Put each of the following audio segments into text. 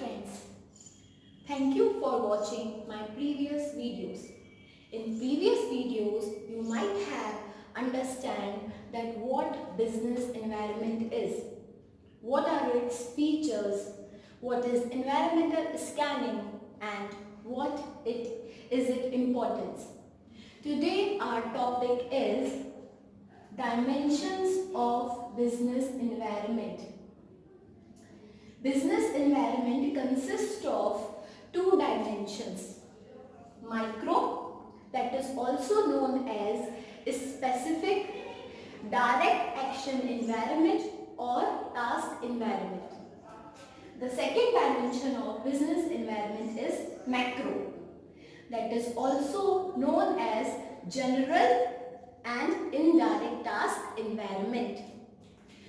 friends, thank you for watching my previous videos. In previous videos, you might have understand that what business environment is, what are its features, what is environmental scanning and what is its importance. Today our topic is dimensions of business environment. Business environment consists of two dimensions. Micro, that is also known as specific direct action environment or task environment. The second dimension of business environment is macro, that is also known as general and indirect task environment.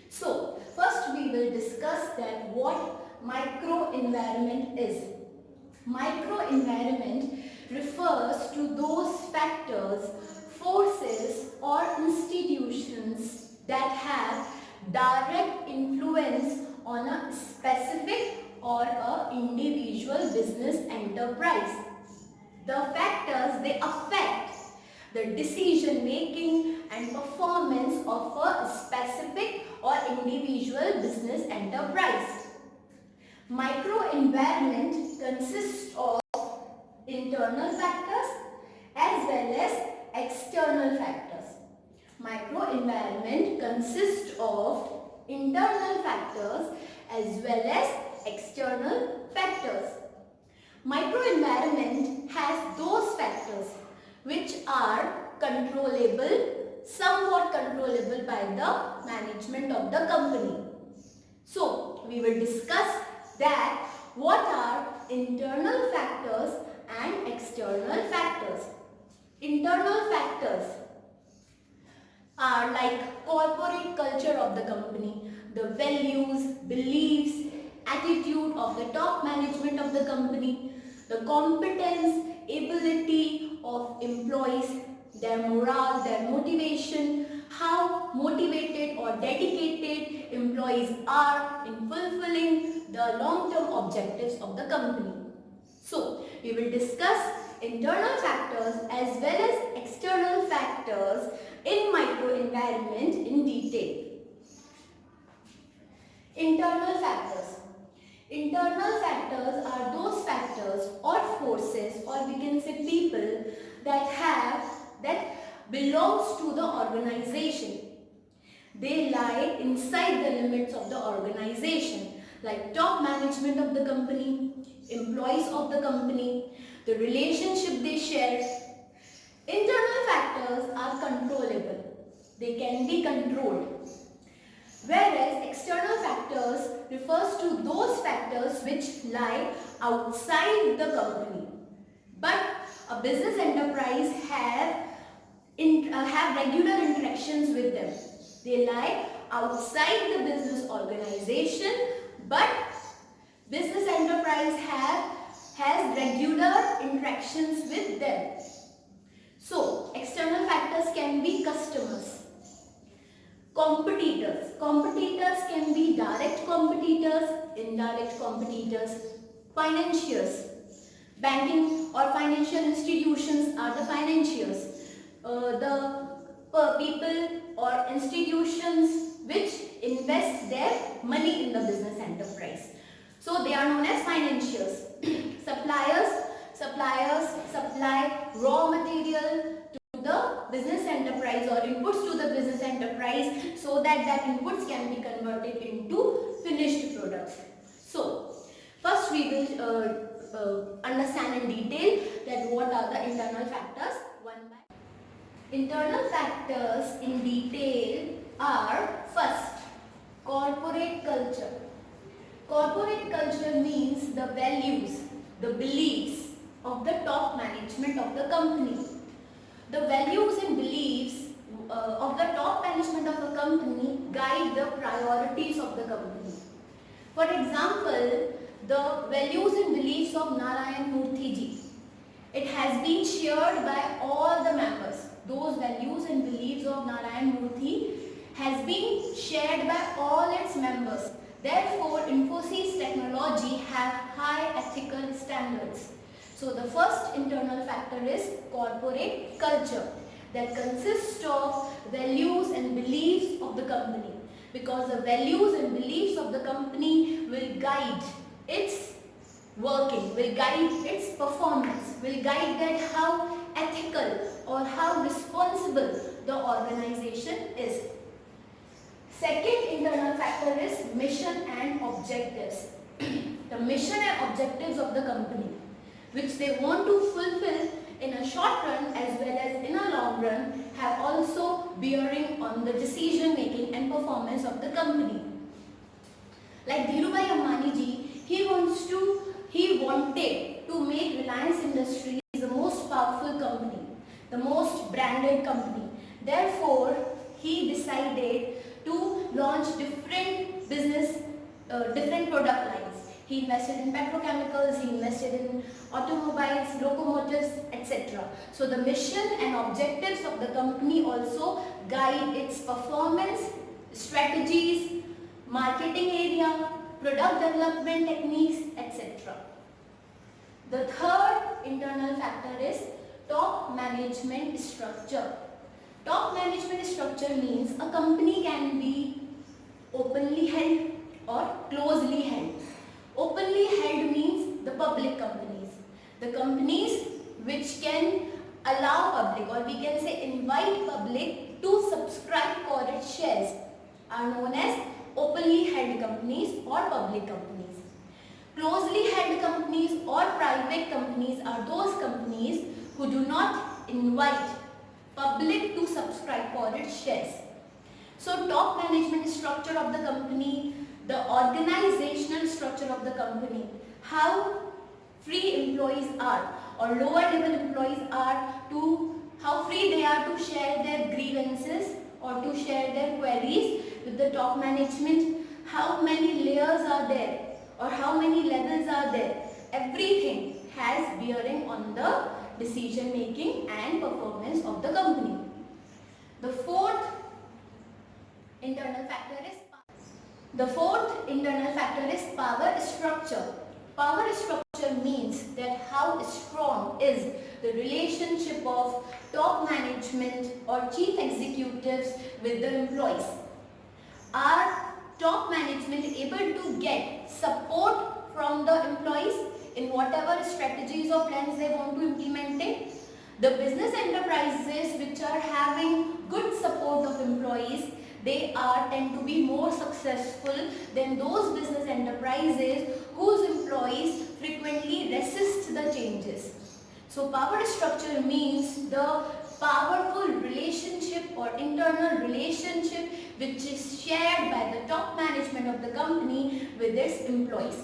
So, first we will discuss that what micro environment is. Micro environment refers to those factors, forces or institutions that have direct influence on a specific or a individual business enterprise. The factors they affect the decision making and performance of a specific or individual business enterprise. Micro environment consists of internal factors as well as external factors. Micro environment consists of internal factors as well as external factors. Micro environment has those factors which are controllable, somewhat controllable by the management of the company. So, we will discuss that what are internal factors and external factors. Internal factors are like corporate culture of the company, the values, beliefs, attitude of the top management of the company, the competence, ability of employees, their morale, their motivation, how motivated or dedicated employees are in fulfilling the long-term objectives of the company. So, we will discuss internal factors as well as external factors in micro environment in detail. Internal factors. Internal factors are those factors or forces, or we can say people that belongs to the organization. They lie inside the limits of the organization, like top management of the company, employees of the company, the relationship they share. Internal factors are controllable. They can be controlled. Whereas external factors refers to those factors which lie outside the company. But a business enterprise have regular interactions with them. They lie outside the business organization, but business enterprise has regular interactions with them. So, external factors can be customers. Competitors. Competitors can be direct competitors, indirect competitors. Financiers. Banking or financial institutions are the financiers. The people or institutions which invest their money in the business enterprise. So they are known as financiers. Suppliers supply raw material to the business enterprise or inputs to the business enterprise so that inputs can be converted into finished products. So, first we will understand in detail that what are the internal factors one by. Internal factors in detail are first, corporate culture. Corporate culture means the values, the beliefs of the top management of the company. The values and beliefs of the top management of the company guide the priorities of the company. For example, the values and beliefs of Narayan Murthy ji. It has been shared by all the members. Those values and beliefs of Narayan Murthy has been shared by all its members. Therefore, Infosys Technology have high ethical standards. So the first internal factor is corporate culture, that consists of values and beliefs of the company, because the values and beliefs of the company will guide its working, will guide its performance, will guide that how ethical or how responsible the organization is. Second internal factor is mission and objectives. The mission and objectives of the company, which they want to fulfill in a short run as well as in a long run, have also bearing on the decision making and performance of the company. Like Dhirubhai Ambani ji, he wanted to make Reliance Industries the most powerful company, the most branded company. Therefore, he decided to launch different different product lines. He invested in petrochemicals, he invested in automobiles, locomotives, etc. So the mission and objectives of the company also guide its performance, strategies, marketing area, product development techniques, etc. The third internal factor is top management structure. Top management structure means a company can be openly held or closely held. Openly held means the public companies. The companies which can allow public, or we can say invite public to subscribe for its shares, are known as openly held companies or public companies. Closely held companies or private companies are those companies who do not invite public to subscribe for its shares. So top management structure of the company, the organizational structure of the company, how free employees are or lower level employees are to, how free they are to share their grievances or to share their queries with the top management, how many layers are there or how many levels are there. Everything has bearing on the decision making and performance of the company. The fourth internal factor is power structure. Power structure means that how strong is the relationship of top management or chief executives with the employees. Are top management able to get support from the employees in whatever strategies or plans they want to implement it? The business enterprises which are having good support of employees, they tend to be more successful than those business enterprises whose employees frequently resist the changes. So power structure means the powerful relationship or internal relationship which is shared by the top management of the company with its employees.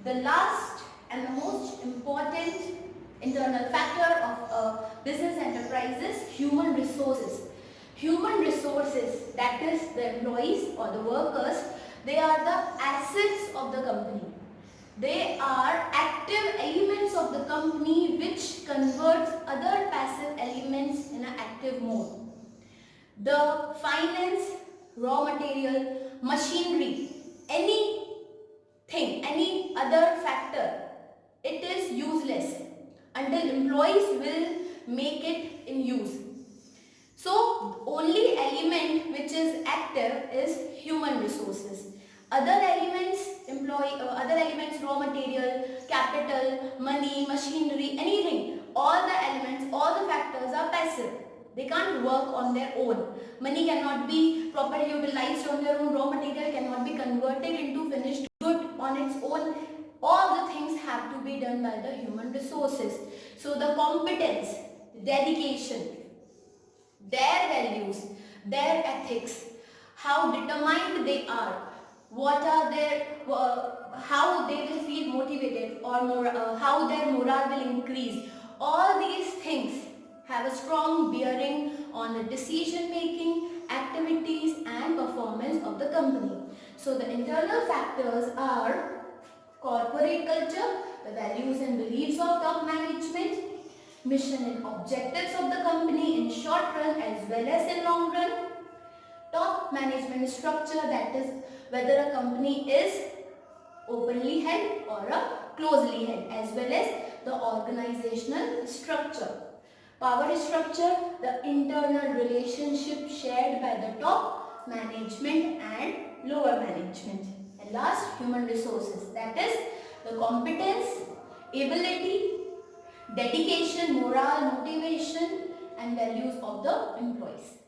The last and the most important internal factor of a business enterprise is human resources. Human resources, that is the employees or the workers, they are the assets of the company. They are active elements of the company which converts other passive elements in an active mode. The finance, raw material, machinery, anything, any other factor, it is useless until employees will make it in use. So only element which is active is human resources. Other elements, raw material, capital, money, machinery, anything, all the elements, all the factors are passive. They can't work on their own. Money cannot be properly utilized on their own. Raw material cannot be converted into finished good on its own. All the things have to be done by the human resources. So the competence, dedication, their values, their ethics, how determined they are, what are their, how they will feel motivated or how their morale will increase. All these things have a strong bearing on the decision making, activities and performance of the company. So the internal factors are corporate culture, the values and beliefs of top management, mission and objectives of the company in short run as well as in long run, top management structure, that is whether a company is openly held or a closely held, as well as the organizational structure. Power structure, the internal relationship shared by the top management and lower management. And last, human resources, that is the competence, ability, dedication, morale, motivation and values of the employees.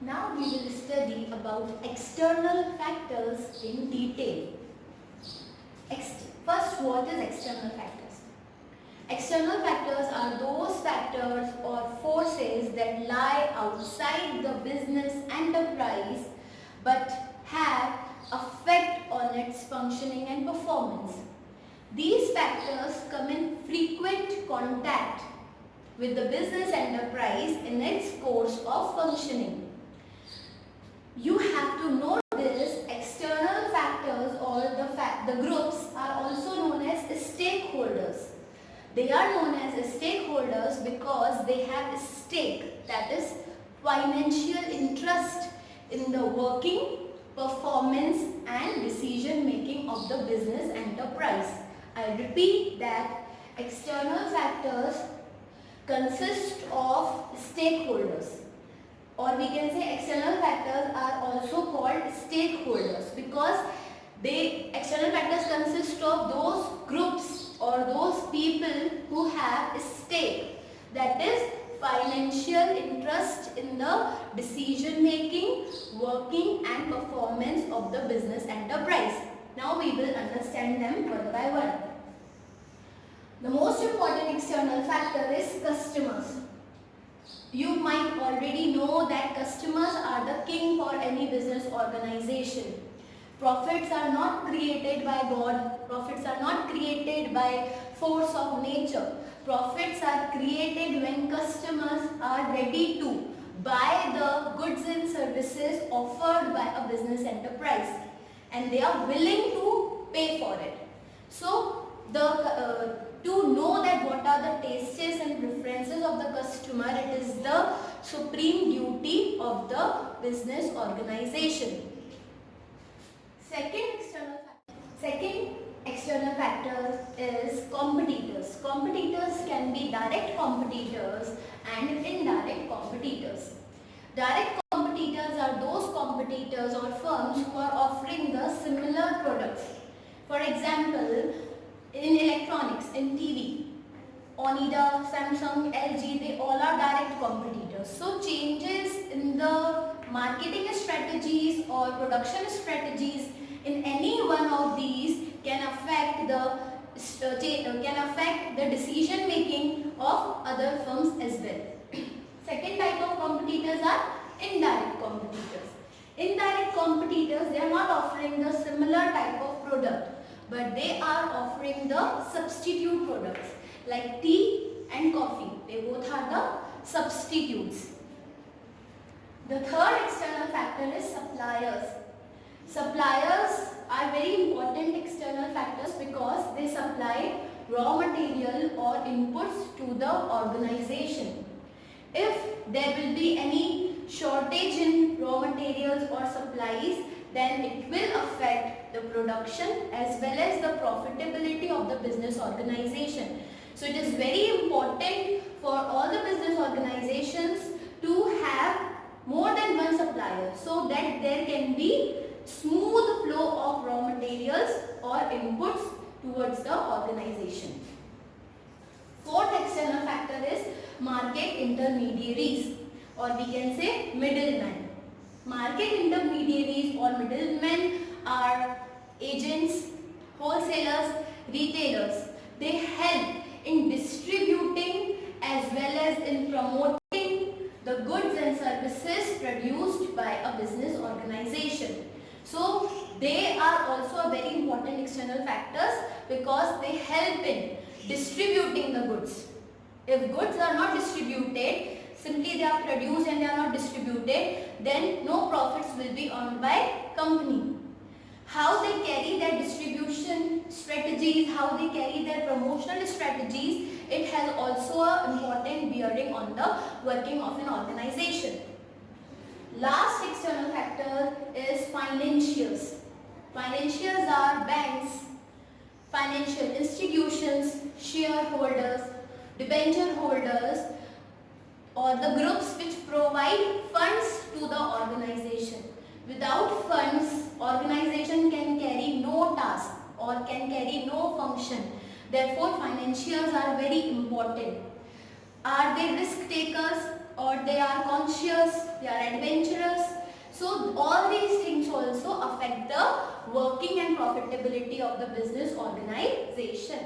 Now we will study about external factors in detail. First, what is external factors? External factors are those factors or forces that lie outside the business enterprise but have effect on its functioning and performance. These factors come in frequent contact with the business enterprise in its course of functioning. You have to note this: external factors or the groups are also known as stakeholders. They are known as stakeholders because they have a stake, that is financial interest in the working, performance and decision making of the business enterprise. I repeat that external factors consist of stakeholders, or we can say external factors are also called stakeholders because external factors consist of those groups or those people who have a stake, that is financial interest in the decision making, working and performance of the business enterprise. Now we will understand them one by one. The most important external factor is customers. You might already know that customers are the king for any business organization. Profits are not created by God. Profits are not created by force of nature. Profits are created when customers are ready to buy the goods and services offered by a business enterprise and they are willing to pay for it. So, to know that what are the tastes and preferences of the customer, it is the supreme duty of the business organization. Second external factor is competitors. Competitors can be direct competitors and indirect competitors. Direct competitors are those competitors or firms who are offering the similar products. For example, in electronics, in TV, Onida, Samsung, LG, they all are direct competitors. So changes in the marketing strategies or production strategies in any one of these can affect the decision making of other firms as well. Second type of competitors are indirect competitors. Indirect competitors, they are not offering the similar type of product, but they are offering the substitute products like tea and coffee. They both are the substitutes. The third external factor is suppliers. Suppliers are very important external factors because they supply raw material or inputs to the organization. If there will be any shortage in raw materials or supplies, then it will affect the production as well as the profitability of the business organization. So it is very important for all the business organizations to have more than one supplier so that there can be smooth flow of raw materials or inputs towards the organization. Fourth external factor is market intermediaries, or we can say middlemen. Market intermediaries or middlemen are agents, wholesalers, retailers. They help in distributing as well as in promoting the goods and services produced by a business organization. So they are also a very important external factors because they help in distributing the goods. If goods are not distributed, simply they are produced and they are not distributed, then no profits will be earned by company. How they carry their distribution strategies, how they carry their promotional strategies, it has also an important bearing on the working of an organization. Last external factor is financials. Financials are banks, financial institutions, shareholders, debenture holders, or the groups which provide funds to the organization. Without funds, organization can carry no task or can carry no function. Therefore, financials are very important. Are they risk takers or they are conscious, they are adventurous? So all these things also affect the working and profitability of the business organization.